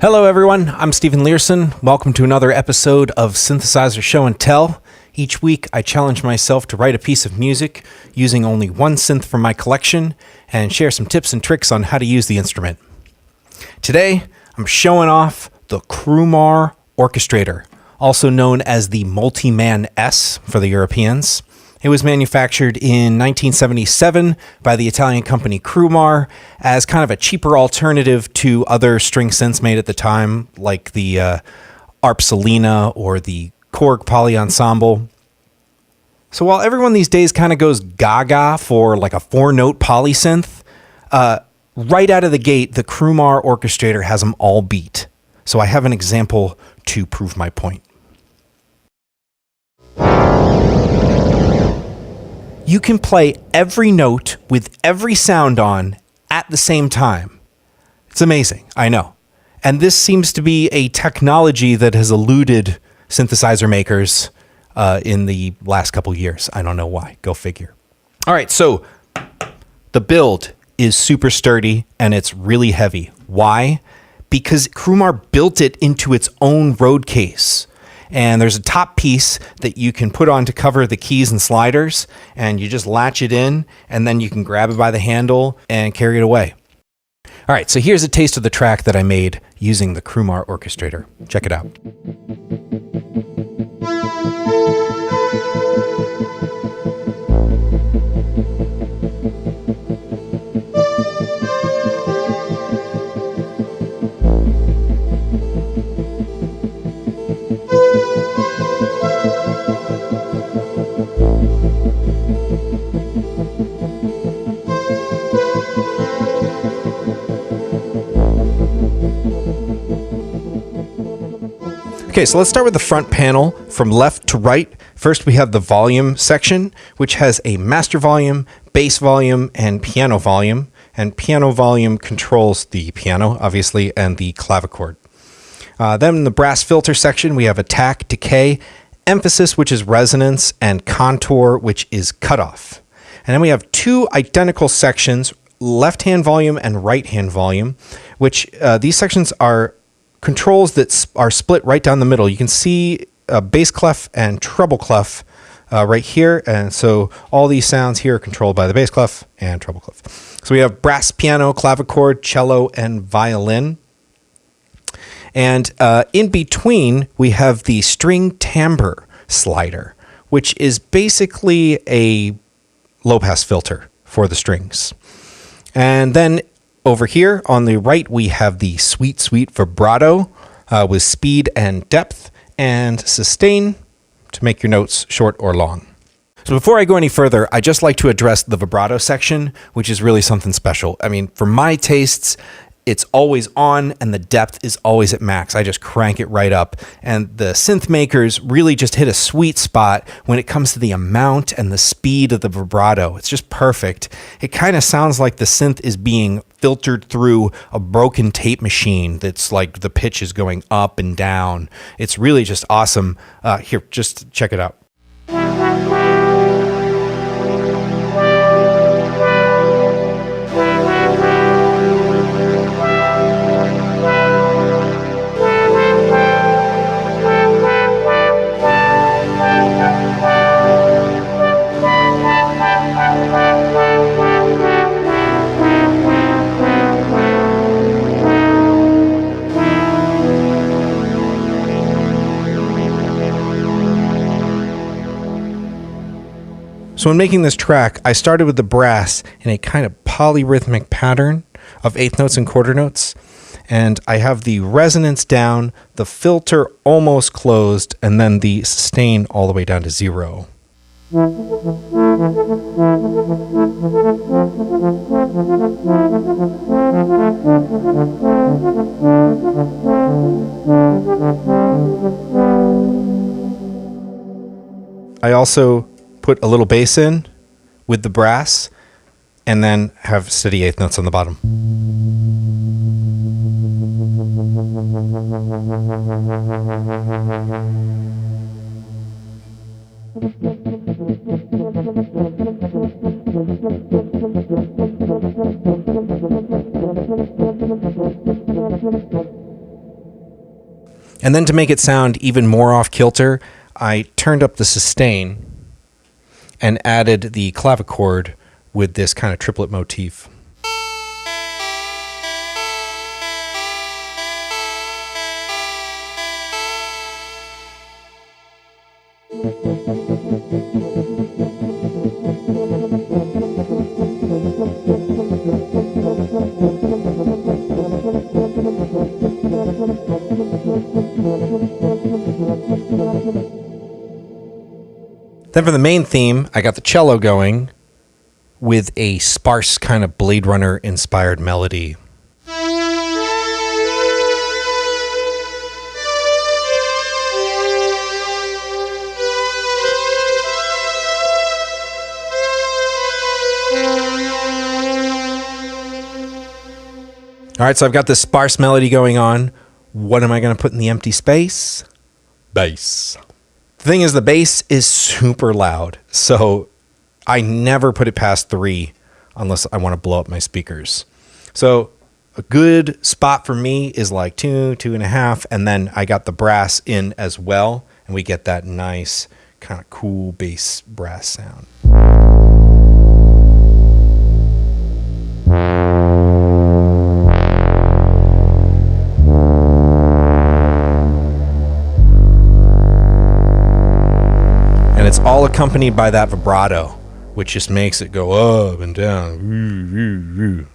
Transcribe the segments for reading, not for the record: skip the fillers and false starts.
Hello everyone, I'm Stephen Learson. Welcome to another episode of Synthesizer Show and Tell. Each week I challenge myself to write a piece of music using only one synth from my collection and share some tips and tricks on how to use the instrument. Today I'm showing off the Crumar Orchestrator, also known as the Multiman-S for the Europeans. It was manufactured in 1977 by the Italian company Crumar as kind of a cheaper alternative to other string synths made at the time, like the Arpsalina or the Korg Poly Ensemble. So while everyone these days kind of goes gaga for like a 4-note poly synth, right out of the gate, the Crumar Orchestrator has them all beat. So I have an example to prove my point. You can play every note with every sound on at the same time. It's amazing, I know. And this seems to be a technology that has eluded synthesizer makers in the last couple years. I don't know why. Go figure. All right, so the build is super sturdy and it's really heavy. Why? Because Crumar built it into its own road case. And there's a top piece that you can put on to cover the keys and sliders, and you just latch it in, and then you can grab it by the handle and carry it away. All right, so here's a taste of the track that I made using the Crumar Orchestrator. Check it out. Okay, so let's start with the front panel from left to right. First, we have the volume section, which has a master volume, bass volume, and piano volume. And piano volume controls the piano, obviously, and the clavichord. Then in the brass filter section, we have attack, decay, emphasis, which is resonance, and contour, which is cutoff. And then we have two identical sections, left-hand volume and right-hand volume, which these sections are controls that are split right down the middle. You can see bass clef and treble clef right here. And so all these sounds here are controlled by the bass clef and treble clef. So we have brass, piano, clavichord, cello, and violin. And in between, we have the string timbre slider, which is basically a low-pass filter for the strings. And then over here on the right, we have the sweet vibrato with speed and depth and sustain to make your notes short or long. So before I go any further, I'd just like to address the vibrato section, which is really something special. I mean, for my tastes, it's always on and the depth is always at max. I just crank it right up. And the synth makers really just hit a sweet spot when it comes to the amount and the speed of the vibrato. It's just perfect. It kind of sounds like the synth is being filtered through a broken tape machine that's like the pitch is going up and down. It's really just awesome. Here, just check it out. So when making this track, I started with the brass in a kind of polyrhythmic pattern of eighth notes and quarter notes. And I have the resonance down, the filter almost closed, and then the sustain all the way down to 0. I also put a little bass in with the brass and then have steady eighth notes on the bottom. And then to make it sound even more off kilter, I turned up the sustain and added the clavichord with this kind of triplet motif. Then for the main theme, I got the cello going with a sparse kind of Blade Runner inspired melody. All right, so I've got this sparse melody going on. What am I going to put in the empty space? Bass. The thing is, the bass is super loud, so I never put it past 3 unless I want to blow up my speakers. So a good spot for me is like 2, 2.5, and then I got the brass in as well, and we get that nice kind of cool bass brass sound. And it's all accompanied by that vibrato, which just makes it go up and down.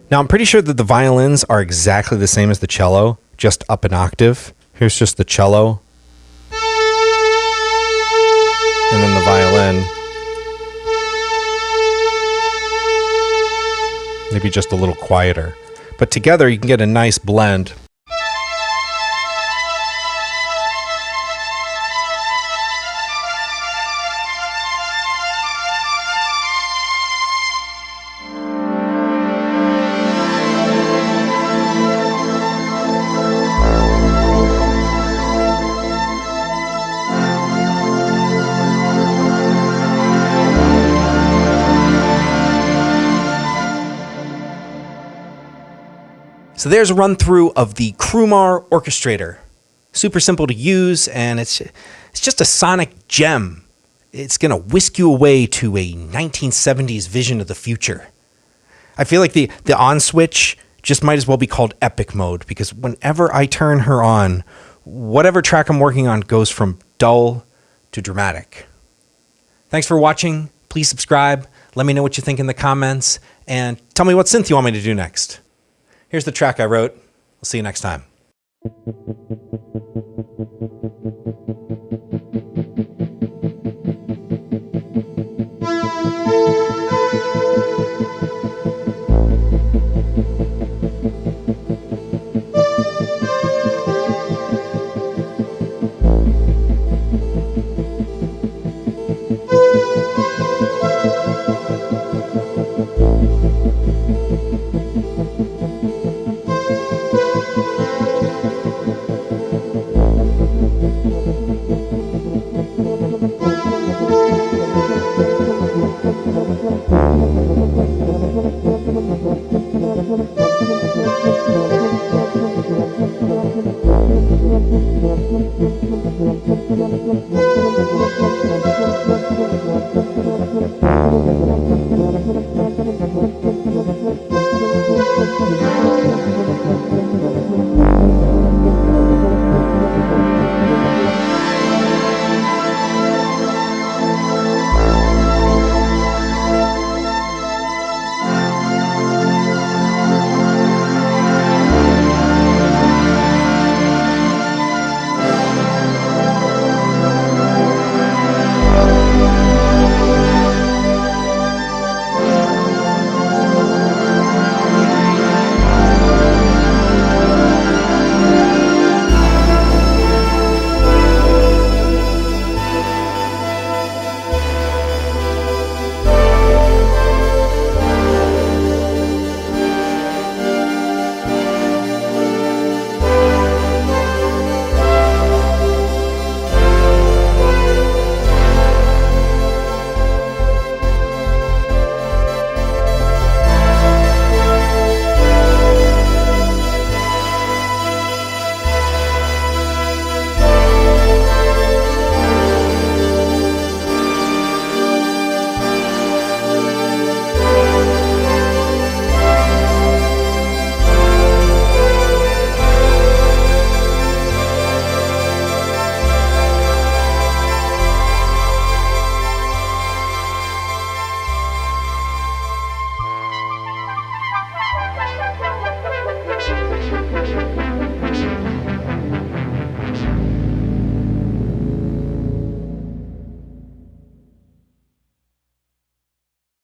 Now, I'm pretty sure that the violins are exactly the same as the cello, just up an octave. Here's just the cello. And then the violin. Maybe just a little quieter. But together you can get a nice blend. So there's a run through of the Crumar Orchestrator. Super simple to use, and it's just a sonic gem. It's going to whisk you away to a 1970s vision of the future. I feel like the on switch just might as well be called epic mode, because whenever I turn her on, whatever track I'm working on goes from dull to dramatic. Thanks for watching. Please subscribe. Let me know what you think in the comments, and tell me what synth you want me to do next. Here's the track I wrote. I'll see you next time.